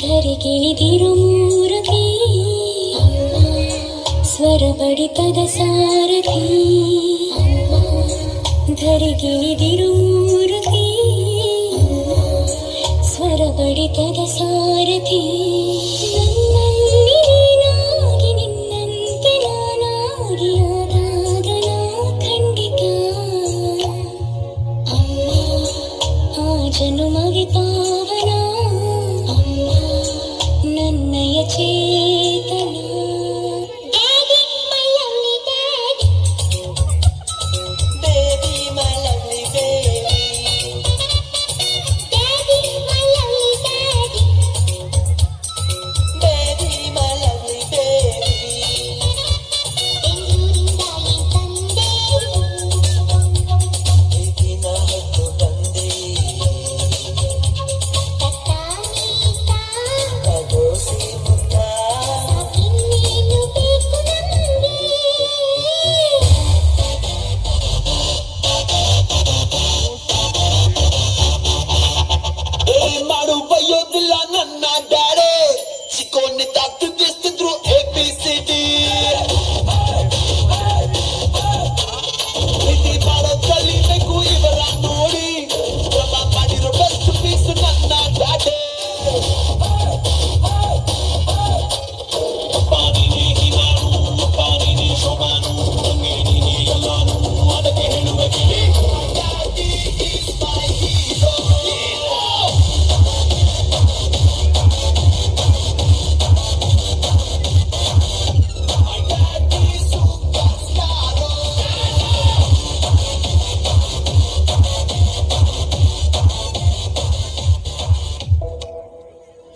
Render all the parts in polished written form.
ಧರಿಗಿಳಿದಿರು ಮೂರತಿ ಸ್ವರ ಬಡಿತದ ಸಾರಥಿ ಧರಿಗಿಳಿದಿರು ಮೂರತಿ ಸ್ವರ ಬಡಿತದ ಸಾರಥಿ ನನ್ನಲ್ಲಿ ನಿನ್ನಂತೆ ನಾನಾಗಿ ಆದಾಗ ಖಂಡಿತ ಅಮ್ಮ ಆ ಜನುಮಗೆ ಪಾವನ ನನ್ನಯ ಚೇತನ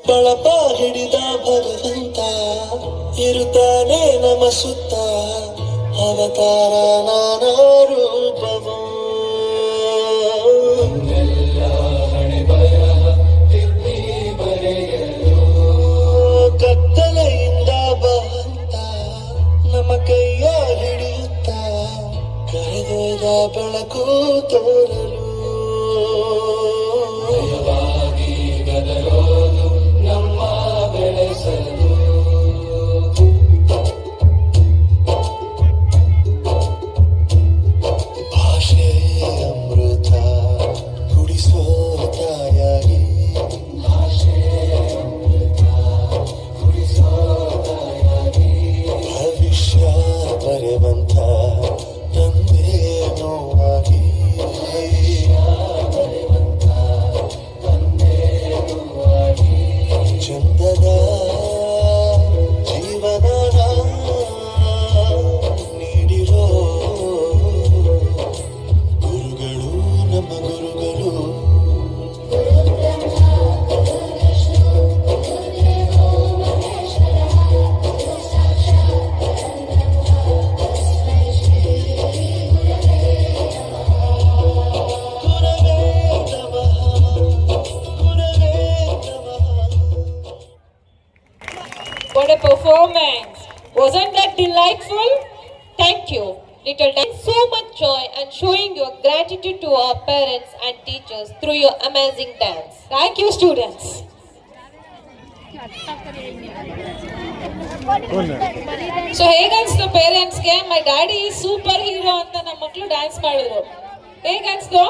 ಬಳಪ ಹಿಡಿದ ಭಗವಂತ ಇರುತ್ತಾನೆ ನಮ ಸುತ್ತ ಅವತಾರ ನಾನಾ ರೂಪವು ಕತ್ತಲೆಯಿಂದ ಬಹಂತ ನಮ್ಮ ಕೈಯ ಹಿಡಿಯುತ್ತ ಕರೆದೊಯ್ದ ಬೆಳಕು ತೋರಲು What a performance! Wasn't that delightful? Thank you, little dance. So much joy and showing your gratitude to our parents and teachers through your amazing dance. Thank you, students. So ಹೇಗನ್ಸ್ತು ಪೇರೆಂಟ್ಸ್ಗೆ? ಮೈ ಡ್ಯಾಡಿ ಸೂಪರ್ ಹೀರೋ ಅಂತ ನಮ್ಮ ಮಕ್ಕಳು dance ಮಾಡಿದ್ರು. ಹೇಗನ್ಸ್ತು?